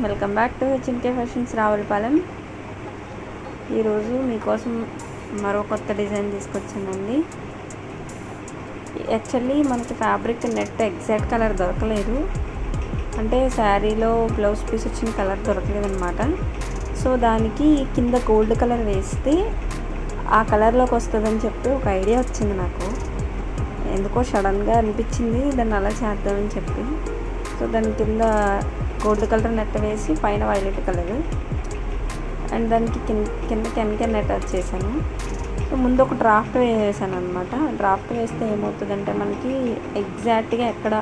Welcome back to HNK fashions Ravulapalem. ఈరోజు మీకోసం మరో కొత్త డిజైన్ తీసుకొచ్చానండి. యాక్చువల్లీ మనకి ఫ్యాబ్రిక్ నెట్ ఎగ్జాక్ట్ కలర్ దొరకలేదు, అంటే శారీలో బ్లౌజ్ పీస్ వచ్చిన కలర్ దొరకలేదు అనమాట. సో దానికి కింద గోల్డ్ కలర్ వేస్తే ఆ కలర్లోకి వస్తుందని చెప్పి ఒక ఐడియా వచ్చింది నాకు. ఎందుకో సడన్గా అనిపించింది దాన్ని అలా చేద్దామని చెప్పి. సో దాని కింద గోల్డ్ కలర్ నెట్ వేసి పైన వైలెట్ కలర్ అండ్ దానికి కింద కెన్ నెట్ వచ్చేసాను. సో ముందు ఒక డ్రాఫ్ట్ వేసాను అనమాట. డ్రాఫ్ట్ వేస్తే ఏమవుతుందంటే మనకి ఎగ్జాక్ట్గా ఎక్కడ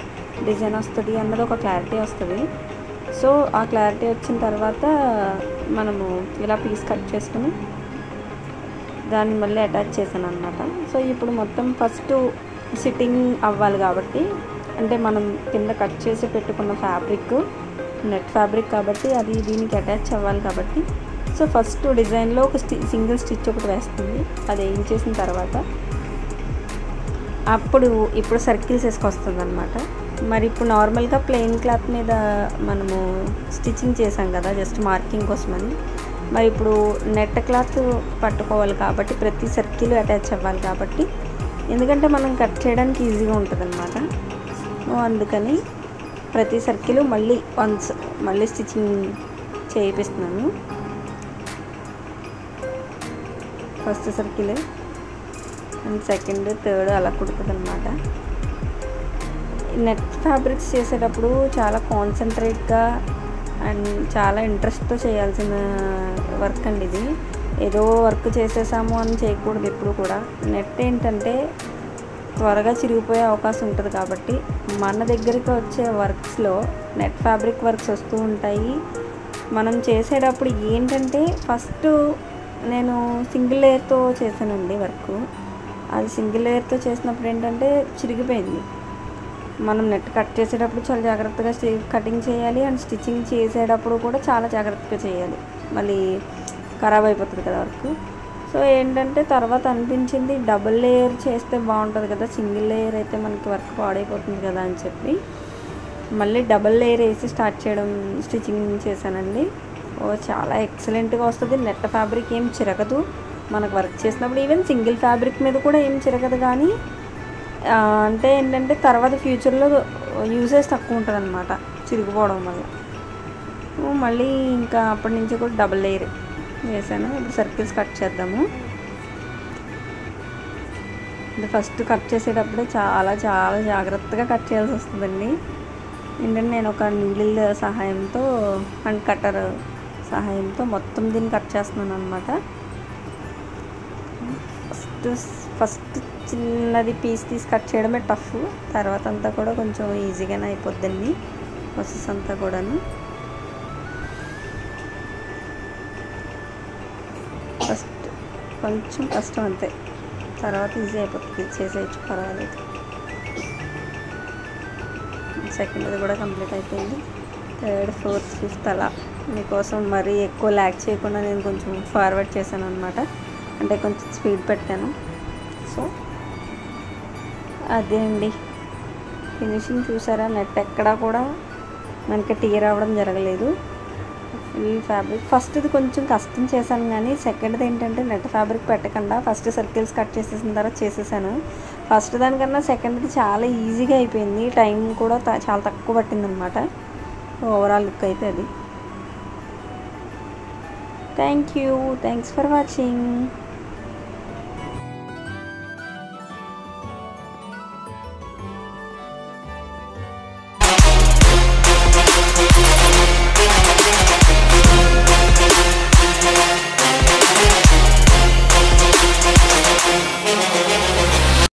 డిజైన్ వస్తుంది అన్నది ఒక క్లారిటీ వస్తుంది. సో ఆ క్లారిటీ వచ్చిన తర్వాత మనము ఇలా పీస్ కట్ చేసుకుని దాన్ని మళ్ళీ అటాచ్ చేశాను అనమాట. సో ఇప్పుడు మొత్తం ఫస్ట్ సిట్టింగ్ అవ్వాలి కాబట్టి, అంటే మనం కింద కట్ చేసి పెట్టుకున్న ఫ్యాబ్రిక్ నెట్ ఫ్యాబ్రిక్ కాబట్టి అది దీనికి అటాచ్ అవ్వాలి కాబట్టి, సో ఫస్ట్ డిజైన్లో ఒక సింగిల్ స్టిచ్ ఒకటి వేస్తుంది. అది వేయించేసిన తర్వాత ఇప్పుడు సర్కిల్స్ వేసుకొస్తుంది అనమాట. మరి ఇప్పుడు నార్మల్గా ప్లెయిన్ క్లాత్ మీద మనము స్టిచ్చింగ్ చేసాం కదా జస్ట్ మార్కింగ్ కోసమని, మరి ఇప్పుడు నెట్ క్లాత్ పట్టుకోవాలి కాబట్టి ప్రతి సర్కిల్ అటాచ్ అవ్వాలి కాబట్టి, ఎందుకంటే మనం కట్ చేయడానికి ఈజీగా ఉంటుంది అనమాట. అందుకని ప్రతి సర్కిల్ మళ్ళీ స్టిచ్చింగ్ చేయిస్తున్నాను. First circle and second third అలా కుడుతుంది అనమాట. నెట్ ఫ్యాబ్రిక్స్ చేసేటప్పుడు చాలా కాన్సన్ట్రేట్గా అండ్ చాలా ఇంట్రెస్ట్తో చేయాల్సిన వర్క్ అండి ఇది. ఏదో వర్క్ చేసేసాము అని చేయకూడదు ఎప్పుడు కూడా. నెట్ ఏంటంటే త్వరగా చిరిగిపోయే అవకాశం ఉంటుంది కాబట్టి మన దగ్గరికి వచ్చే వర్క్స్లో నెట్ ఫ్యాబ్రిక్ వర్క్స్ వస్తూ ఉంటాయి. మనం చేసేటప్పుడు ఏంటంటే ఫస్ట్ నేను సింగిల్ లేయర్తో చేశానండి వర్క్. అది సింగిల్ లేయర్తో చేసినప్పుడు ఏంటంటే చిరిగిపోయింది. మనం నెట్ కట్ చేసేటప్పుడు చాలా జాగ్రత్తగా కటింగ్ చేయాలి అండ్ స్టిచ్చింగ్ చేసేటప్పుడు కూడా చాలా జాగ్రత్తగా చేయాలి, మళ్ళీ ఖరాబ్ అయిపోతుంది కదా వర్క్. సో ఏంటంటే తర్వాత అనిపించింది డబుల్ లేయర్ చేస్తే బాగుంటుంది కదా, సింగిల్ లేయర్ అయితే మనకి వర్క్ పాడైపోతుంది కదా అని చెప్పి మళ్ళీ డబుల్ లేయర్ వేసి స్టిచ్చింగ్ చేశానండి. చాలా ఎక్సలెంట్గా వస్తుంది. నెట్ ఫ్యాబ్రిక్ ఏం చిరగదు మనకు వర్క్ చేసినప్పుడు. ఈవెన్ సింగిల్ ఫ్యాబ్రిక్ మీద కూడా ఏం చిరగదు, కానీ అంటే ఏంటంటే తర్వాత ఫ్యూచర్లో యూసేజ్ తక్కువ ఉంటుంది అనమాట చిరిగిపోవడం వల్ల. మళ్ళీ ఇంకా అప్పటి నుంచి కూడా డబుల్ లేయర్ వేసాను. ఇప్పుడు సర్కిల్స్ కట్ చేద్దాము. ఫస్ట్ కట్ చేసేటప్పుడే చాలా చాలా జాగ్రత్తగా కట్ చేయాల్సి వస్తుందండి. ఏంటంటే నేను ఒక నీడిల్ సహాయంతో అండ్ కట్టర్ సహాయంతో మొత్తం దీన్ని కట్ చేస్తున్నాను అనమాట. ఫస్ట్ చిన్నది పీస్ తీసి కట్ చేయడమే టఫ్, తర్వాత అంతా కూడా కొంచెం ఈజీగానే అయిపోద్దండి ప్రాసెస్ అంతా కూడాను. ఫస్ట్ కొంచెం కష్టం అంతే, తర్వాత ఈజీ అయిపోతుంది, చేసేయచ్చు, పర్వాలేదు. సెకండ్ది కూడా కంప్లీట్ అయిపోయింది. థర్డ్ ఫోర్త్ ఫిఫ్త్ అలా మీకోసం మరీ ఎక్కువ ల్యాక్ చేయకుండా నేను కొంచెం ఫార్వర్డ్ చేశాను అనమాట, అంటే కొంచెం స్పీడ్ పెట్టాను. సో అదే అండి ఫినిషింగ్ చూసారా, నెట్ ఎక్కడా కూడా మనకి టీర్ అవ్వడం జరగలేదు. ఫుల్ ఫ్యాబ్రిక్ ఫస్ట్ది కొంచెం కష్టం చేశాను, కానీ సెకండ్ది ఏంటంటే నెట్ ఫ్యాబ్రిక్ పెట్టకుండా ఫస్ట్ సర్కిల్స్ కట్ చేసేసిన తర్వాత చేసేసాను. ఫస్ట్ దానికన్నా సెకండ్ది చాలా ఈజీగా అయిపోయింది, టైం కూడా చాలా తక్కువ పట్టింది అనమాట. ఓవరాల్ లుక్ అయితే అది. Thanks for watching.